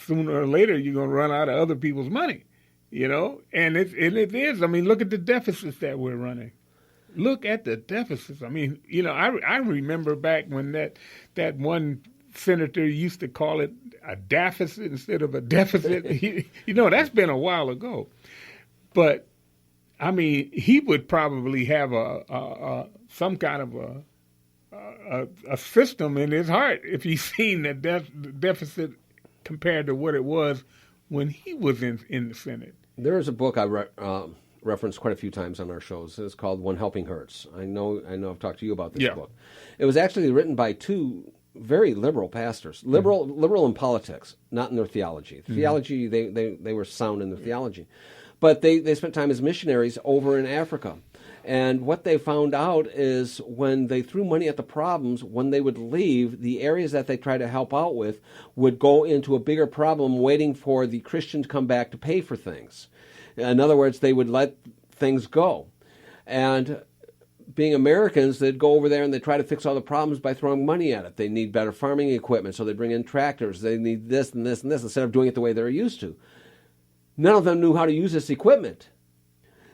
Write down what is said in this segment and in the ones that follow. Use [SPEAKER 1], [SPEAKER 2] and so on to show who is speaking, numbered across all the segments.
[SPEAKER 1] sooner or later you're going to run out of other people's money, And it is. I mean, look at the deficits that we're running. Look at the deficits. I mean, I remember back when that one senator used to call it a deficit instead of a deficit. That's been a while ago. But I mean, he would probably have some kind of a system in his heart if he's seen the deficit compared to what it was when he was in the Senate.
[SPEAKER 2] There is a book I referenced quite a few times on our shows. It's called When Helping Hurts. I know I've talked to you about this book. It was actually written by two very liberal pastors, liberal in politics, not in their theology. Theology, they were sound in their theology. But they spent time as missionaries over in Africa. And what they found out is when they threw money at the problems, when they would leave, the areas that they tried to help out with would go into a bigger problem waiting for the Christian to come back to pay for things. In other words, they would let things go. And being Americans, they'd go over there and they'd try to fix all the problems by throwing money at it. They need better farming equipment, so they bring in tractors. They need this and this and this instead of doing it the way they're used to. None of them knew how to use this equipment.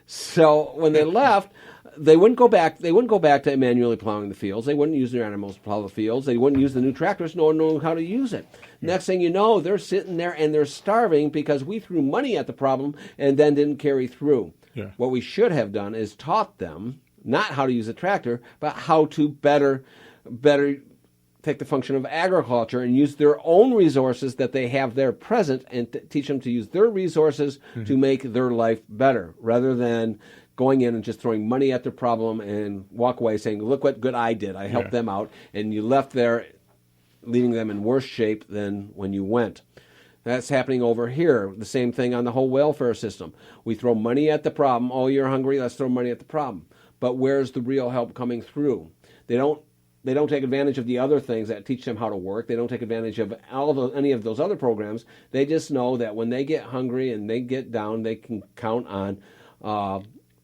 [SPEAKER 2] So when they left, they wouldn't go back. They wouldn't go back to manually plowing the fields. They wouldn't use their animals to plow the fields. They wouldn't use the new tractors. No one knew how to use it. Next thing you know, they're sitting there and they're starving because we threw money at the problem and then didn't carry through. Yeah. What we should have done is taught them not how to use a tractor, but how to better take the function of agriculture and use their own resources that they have there present and teach them to use their resources to make their life better, rather than going in and just throwing money at the problem and walk away saying, look what good I did. I helped them out. And you left there leaving them in worse shape than when you went. That's happening over here. The same thing on the whole welfare system. We throw money at the problem. Oh, you're hungry? Let's throw money at the problem. But where's the real help coming through? They don't take advantage of the other things that teach them how to work. They don't take advantage of any of those other programs. They just know that when they get hungry and they get down, they can count on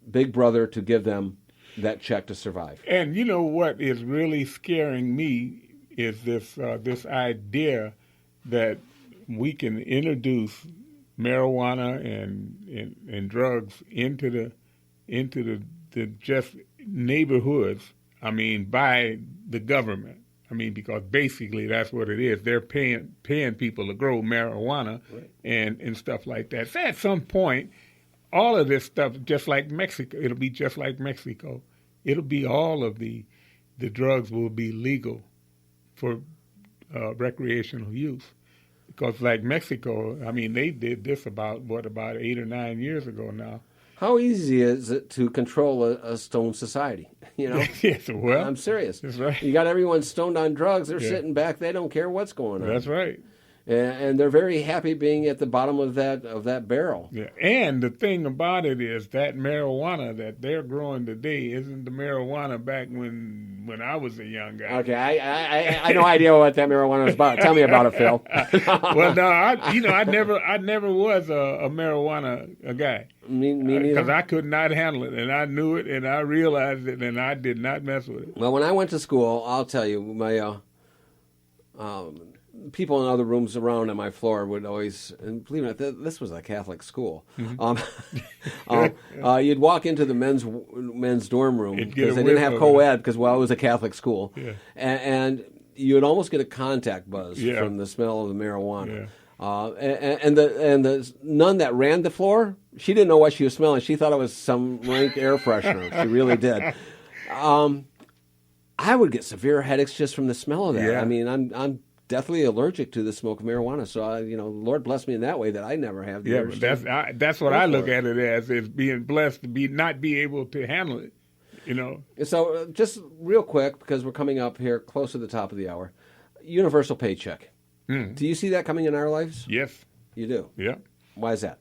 [SPEAKER 2] Big Brother to give them that check to survive.
[SPEAKER 1] And you know what is really scaring me is this idea that we can introduce marijuana and drugs into the just neighborhoods. I mean, by the government. I mean, because basically that's what it is. They're paying people to grow marijuana and stuff like that. So at some point, all of this stuff, just like Mexico, it'll be just like Mexico. It'll be all of the drugs will be legal for recreational use. Because like Mexico, I mean, they did this about 8 or 9 years ago now.
[SPEAKER 2] How easy is it to control a stoned society?
[SPEAKER 1] Yes, well,
[SPEAKER 2] I'm serious.
[SPEAKER 1] That's right.
[SPEAKER 2] You got everyone stoned on drugs. They're sitting back. They don't care what's going on.
[SPEAKER 1] That's right.
[SPEAKER 2] And they're very happy being at the bottom of that barrel.
[SPEAKER 1] Yeah, and the thing about it is that marijuana that they're growing today isn't the marijuana back when I was a young guy.
[SPEAKER 2] Okay, I no idea what that marijuana was about. Tell me about it, Phil.
[SPEAKER 1] Well, no, I never was a marijuana guy.
[SPEAKER 2] Me neither.
[SPEAKER 1] Because I could not handle it, and I knew it, and I realized it, and I did not mess with it.
[SPEAKER 2] Well, when I went to school, I'll tell you, my people in other rooms around on my floor would always, and believe it or not, this was a Catholic school. Mm-hmm. You'd walk into the men's dorm room because they didn't have co-ed because, well, it was a Catholic school. Yeah. And you would almost get a contact buzz from the smell of the marijuana. Yeah. And the nun that ran the floor, she didn't know what she was smelling. She thought it was some rank air freshener. She really did. I would get severe headaches just from the smell of that. Yeah. I mean, I'm deathly allergic to the smoke of marijuana. So, Lord bless me in that way that I never have the urge.
[SPEAKER 1] That's what I look at it as, is being blessed to not be able to handle it,
[SPEAKER 2] So just real quick, because we're coming up here close to the top of the hour, universal paycheck. Do you see that coming in our lives?
[SPEAKER 1] Yes.
[SPEAKER 2] You do?
[SPEAKER 1] Yeah.
[SPEAKER 2] Why is that?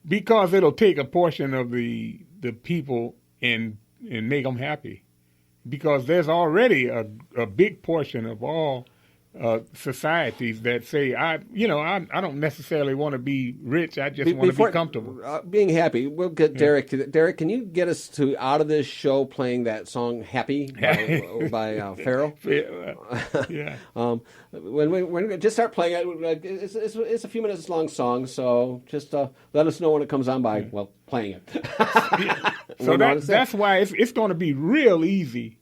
[SPEAKER 1] Because it'll take a portion of the people and make them happy. Because there's already a big portion of all societies that say, I don't necessarily want to be rich. I just want to be comfortable.
[SPEAKER 2] Being happy. We'll get Derek to Derek, can you get us to out of this show playing that song "Happy" by Pharrell?
[SPEAKER 1] Yeah.
[SPEAKER 2] When we just start playing it, it's a few minutes long song, so just let us know when it comes on by playing it.
[SPEAKER 1] Yeah. So that's why it's going to be real easy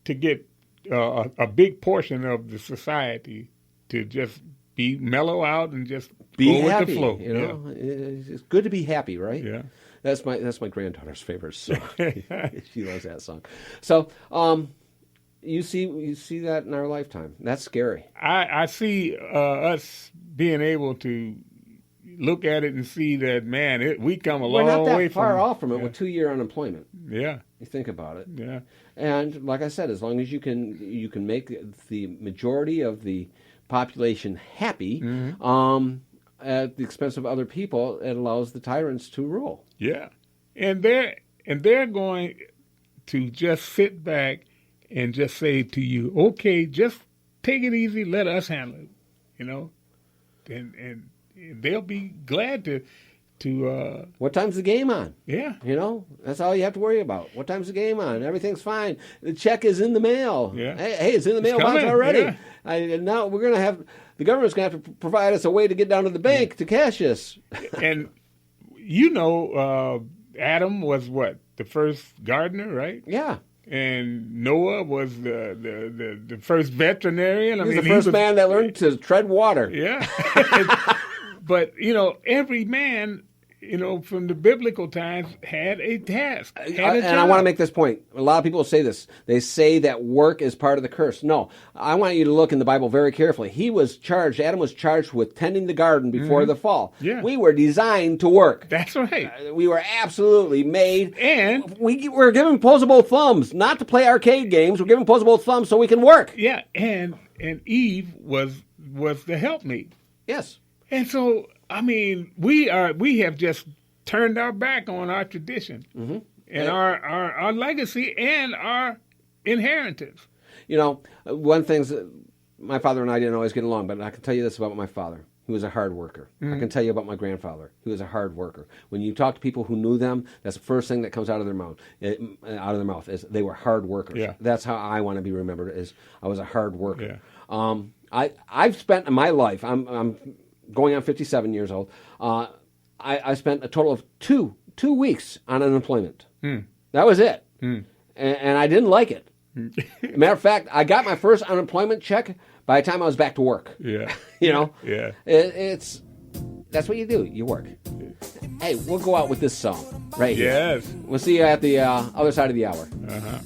[SPEAKER 1] to get a big portion of the society to just be mellow out and just
[SPEAKER 2] be
[SPEAKER 1] go
[SPEAKER 2] happy,
[SPEAKER 1] with the flow.
[SPEAKER 2] You know, it's good to be happy, right?
[SPEAKER 1] Yeah,
[SPEAKER 2] that's my granddaughter's favorite song. She loves that song. So, you see that in our lifetime. That's scary.
[SPEAKER 1] I see us being able to look at it and see that, man, we come a long way from...
[SPEAKER 2] We're not that far off from it with 2-year unemployment.
[SPEAKER 1] Yeah.
[SPEAKER 2] You think about it.
[SPEAKER 1] Yeah.
[SPEAKER 2] And like I said, as long as you can make the majority of the population happy, at the expense of other people, it allows the tyrants to rule.
[SPEAKER 1] Yeah. And they're going to just sit back and just say to you, okay, just take it easy, let us handle it, you know? And they'll be glad to
[SPEAKER 2] what time's the game on?
[SPEAKER 1] Yeah.
[SPEAKER 2] You know, that's all you have to worry about. What time's the game on? Everything's fine. The check is in the mail.
[SPEAKER 1] Yeah.
[SPEAKER 2] Hey, it's in the mailbox already. Yeah. Now we're going to have, the government's going to have to provide us a way to get down to the bank to cash this.
[SPEAKER 1] And, you know, Adam was what? The first gardener, right?
[SPEAKER 2] Yeah.
[SPEAKER 1] And Noah was the first veterinarian.
[SPEAKER 2] He was the first man that learned to tread water.
[SPEAKER 1] Yeah. But, you know, every man, you know, from the biblical times had a task. And
[SPEAKER 2] I want to make this point. A lot of people say this. They say that work is part of the curse. No, I want you to look in the Bible very carefully. Adam was charged with tending the garden before the fall.
[SPEAKER 1] Yeah.
[SPEAKER 2] We were designed to work.
[SPEAKER 1] That's right.
[SPEAKER 2] We were absolutely made.
[SPEAKER 1] And
[SPEAKER 2] we're given opposable thumbs, not to play arcade games. We're given opposable thumbs so we can work.
[SPEAKER 1] Yeah, and Eve was the helpmate.
[SPEAKER 2] Yes.
[SPEAKER 1] And so, I mean, we have just turned our back on our tradition and our legacy and our inheritance.
[SPEAKER 2] You know, one thing my father and I didn't always get along, but I can tell you this about my father. He was a hard worker. I can tell you about my grandfather. He was a hard worker. When you talk to people who knew them, that's the first thing that comes out of their mouth. Is they were hard workers. Yeah. That's how I want to be remembered. Is I was a hard worker. Yeah. I've spent in my life. I'm going on 57 years old. I spent a total of two weeks on unemployment. That was it. And I didn't like it. Matter of fact, I got my first unemployment check by the time I was back to work.
[SPEAKER 1] Yeah.
[SPEAKER 2] You know?
[SPEAKER 1] Yeah.
[SPEAKER 2] That's what you do. You work. Hey, we'll go out with this song right here.
[SPEAKER 1] Yes.
[SPEAKER 2] We'll see you at the other side of the hour.
[SPEAKER 1] Uh-huh.